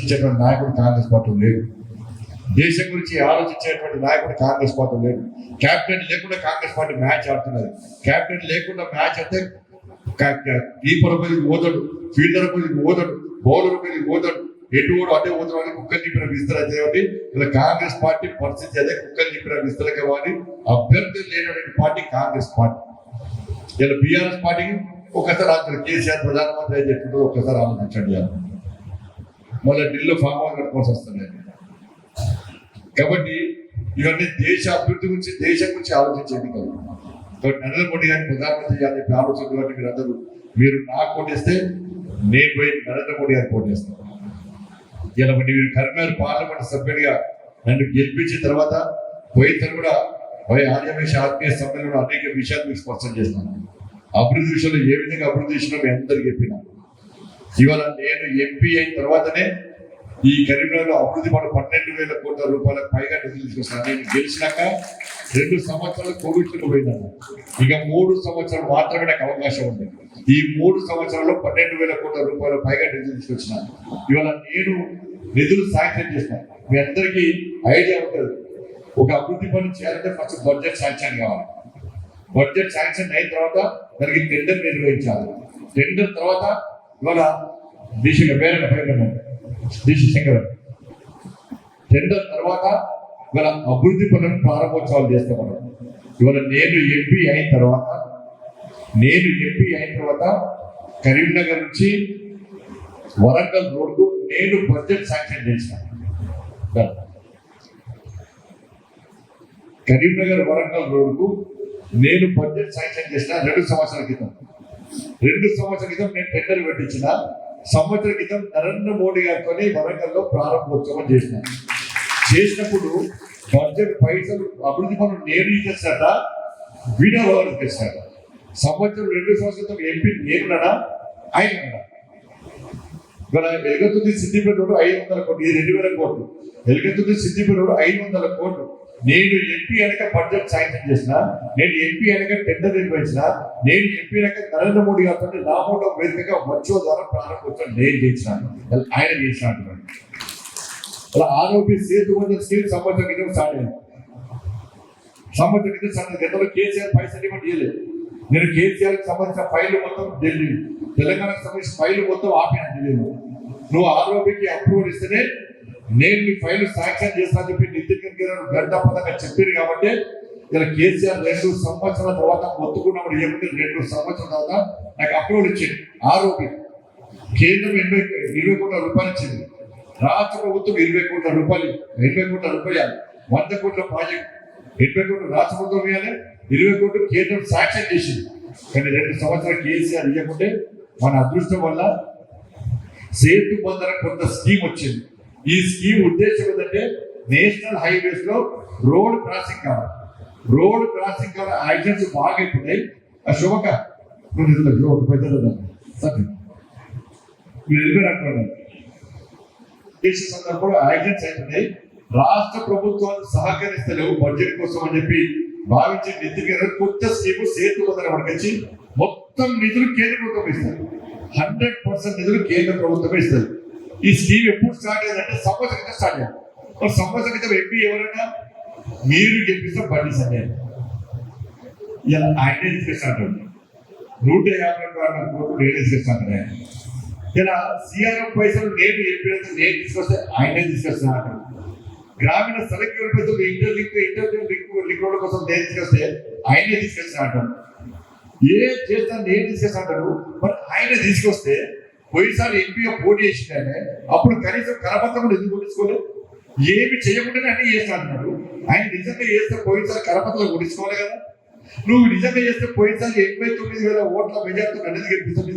ఆలోచించేటువంటి నాయకుడు కాంగ్రెస్ పార్టీ లేడు. దేశం గురించి ఆలోచించేటువంటి నాయకుడు కాంగ్రెస్ పార్టీ లేడు. క్యాప్టెన్ లేకుండా కాంగ్రెస్ పార్టీ మ్యాచ్ ఆడుతున్నది. క్యాప్టెన్ లేకుండా మ్యాచ్ అంటే కీపర్ మీదకి పోతాడు, ఫీల్డర్ మీదకి పోతాడు, బౌలర్ మీదకి పోతాడు, ఎటు కూడా అదే పోతాడు అని కుక్కలు నింపిన విస్తరణ కాబట్టి ఇలా కాంగ్రెస్ పార్టీ పరిస్థితి అదే. కుక్కలు నింపిన విస్తరణ కానీ అభ్యర్థులు లేనటువంటి పార్టీ కాంగ్రెస్ పార్టీ. ఇలా బీఆర్ఎస్ పార్టీకి ఒకసారి అక్కడ కేసీఆర్ ప్రధానమంత్రి అని చెప్తుంటే ఒక్కసారి ఆలోచించండి. మళ్ళీ ఢిల్లీలో ఫామ్ హౌస్ కట్టుకోవాల్సి వస్తుంది. కాబట్టి ఇవన్నీ దేశ అభివృద్ధి గురించి, దేశం గురించి ఆలోచించేది కాదు. కాబట్టి నరేంద్ర మోడీ గారిని ప్రధానమంత్రి గారిని చెప్పి ఆలోచన కాబట్టి మీరందరూ మీరు నాకు కోటేస్తే నేను పోయి నరేంద్ర మోడీ గారిని కోటేస్తాను. ఇలా మీరు కరీంనగర్ పార్లమెంట్ సభ్యుడిగా నన్ను గెలిపించిన తర్వాత పోయిన కూడా ఆర్యవేశ ఆత్మీయ సభ్యులు అనేక విషయాలు మీకు స్పష్టం చేస్తాను. అభివృద్ధి విషయంలో ఏ విధంగా అభివృద్ధి విషయంలో మీ అందరికి చెప్పిన. ఇవాళ నేను ఎంపీ అయిన తర్వాతనే ఈ కరీంనగర్లో అభివృద్ధి పడ 12,000 కోట్ల రూపాయలకు పైగా నిధులు తీసుకొస్తాను. నేను గెలిచినాక 2 సంవత్సరాలు కోవిడ్కి పోయినాను. ఇక 3 సంవత్సరాలు మాత్రమే నాకు అవకాశం ఉంది. ఈ 3 సంవత్సరాల్లో 12,000 కోట్ల రూపాయల పైగా నిధులు తీసుకొచ్చినాను. ఇవాళ నేను నిధులు శాంక్షన్ చేసినాను. మీ అందరికీ ఐడియా ఉంటుంది, ఒక అభివృద్ధి పని చేయాలంటే ఫస్ట్ బడ్జెట్ శాంక్షన్ కావాలి. బడ్జెట్ శాంక్షన్ అయిన తర్వాత దానికి టెండర్ నిర్వహించాలి. టెండర్ తర్వాత ఇవాళ శంకర్ టెండర్ తర్వాత ఇవాళ అభివృద్ధి పనులను ప్రారంభోత్సవాలు చేస్తాం. ఇవాళ నేను ఎంపీ అయిన తర్వాత కరీంనగర్ నుంచి వరంగల్ రోడ్డు నేను బడ్జెట్ శాంక్షన్ చేశాను. కరీంనగర్ వరంగల్ రోడ్డుకు నేను బడ్జెట్ శాంక్షన్ చేసిన 2 సంవత్సరాల క్రితం. 2 సంవత్సరాల క్రితం నేను టెండర్ పెట్టించిన. సంవత్సరం క్రితం నరేంద్ర మోడీ గారితో వరంగల్లో ప్రారంభోత్సవం చేసినప్పుడు బడ్జెట్ పైసలు అభివృద్ధి పనులు నేను ఇచ్చేసాట, వీడియో చేశాట. సంవత్సరం 2 సంవత్సరాలతో ఎంపీ నేనున్నాడా ఆయన ఇవాళ ఎలుగతుంది సిద్దిపేట రోడ్డు 500 కోట్లు, 2,000 కోట్లు. ఎలుగతుంది సిద్దిపేట రోడ్డు 500 కోట్లు. నేను ఎంపీ అనక బడ్జెట్ శాంక్షన్ చేసిన, నేను ఎంపీ అనక టెండర్ నిర్వహించిన, నేను ఎంపీ అనక నరేంద్ర మోడీ గారితో నామోటో వేదికగా వర్చువల్ ద్వారా ప్రారంభోత్సవం నేను చేసినాను, ఆయన చేసినట్టు. అలా ఆరోపి సేతు స్కీమ్ సంవత్సరం క్రితం స్టార్ట్ అయింది. సంవత్సరం క్రితం గతంలో కేసీఆర్ పైసలు ఇవ్వడం చేయలేదు. నేను కేసీఆర్కి సంబంధించిన ఫైల్ మొత్తం ఢిల్లీ, తెలంగాణకు సంబంధించిన ఫైల్ మొత్తం ఆపిన ఢిల్లీలో. నువ్వు ఆరోపికి అప్రూవల్ ఇస్తేనే నేను మీ ఫైల్ శాంక్షన్ చేస్తాను చెప్పి నితిన్ గడ్కరీ గడ్డపదంగా చెప్పారు. కాబట్టి ఇలా కేసీఆర్ 2 సంవత్సరాల తర్వాత మొత్తుకున్నప్పుడు ఏమంటే 2 సంవత్సరాల తర్వాత నాకు అప్రూవల్ ఇచ్చింది. ఆరోపి కేంద్రం 20 కోట్ల రూపాయలు ఇచ్చింది, రాష్ట్ర ప్రభుత్వం 20 కోట్ల రూపాయలు, 100 కోట్ల ప్రాజెక్ట్, 20 కోట్లు రాష్ట్ర ప్రభుత్వం ఇవ్వాలి, 20 కోట్లు కేంద్రం శాంక్షన్ చేసింది. కానీ 2 సంవత్సరాలు కేసీఆర్ ఇవ్వకుంటే మన అదృష్టం వల్ల సేతు బంధన కొంత స్కీమ్ వచ్చింది. ఈ స్కీమ్ ఉద్దేశం ఏంటంటే నేషనల్ హైవేస్ లో రోడ్ క్రాసింగ్ కావాలి. రోడ్ క్రాసింగ్ కావాలి. యాక్సిడెంట్స్ బాగా అయిపోయినాయి. ఆ శుభక సందర్భంలో యాక్సిడెంట్స్ అయిపోయినాయి. రాష్ట్ర ప్రభుత్వాలు సహకరిస్తలేవు బడ్జెట్ కోసం అని చెప్పి భావించి నితిన్ గారు కొత్త స్కీమ్ సేతు బంధన పట్టుకొచ్చి మొత్తం నిధులు కేంద్ర ప్రభుత్వం ఇస్తారు. 100% నిధులు కేంద్ర ప్రభుత్వమే ఇస్తారు. ఈ స్కీమ్ ఎప్పుడు స్టార్ట్ అయ్యిందంటే సంవత్సరం క్రితం స్టార్ట్ అయ్యారు. మరి సంవత్సరం క్రితం ఎంపీ ఎవరైనా మీరు గెలిపిస్తే బండి సంజయ్ ఇలా ఆయనే తీసుకొస్తాడు. 150 కోట్లు నేనే తీసుకొస్తాను. ఇలా సిఆర్ఎం పైసలు నేను ఎంపీ నేను తీసుకొస్తే ఆయనే తీసుకొస్తాను. గ్రామీణ సరకుల పైసలు ఇంటర్ రోడ్ల కోసం నేను తీసుకొస్తే ఆయనే తీసుకొస్తాను. ఏ చేస్తాను నేను తీసుకొస్తాను. మరి ఆయన తీసుకొస్తే పోయినసారి ఎంపీగా పోటీ చేసిందానే అప్పుడు కనీసం కరపత్రం ఎందుకు కొట్టించుకోలేదు? ఏమి చేయకుండానే అన్ని చేస్తా అంటున్నాడు. ఆయన నిజంగా చేస్తే పోయినసారి కరపత్రం కొట్టించుకోవాలి కదా. నువ్వు నిజంగా చేస్తే పోయినసారి 89,000 ఓట్ల మెజార్టీ నన్ను గెలిపిస్తుంది.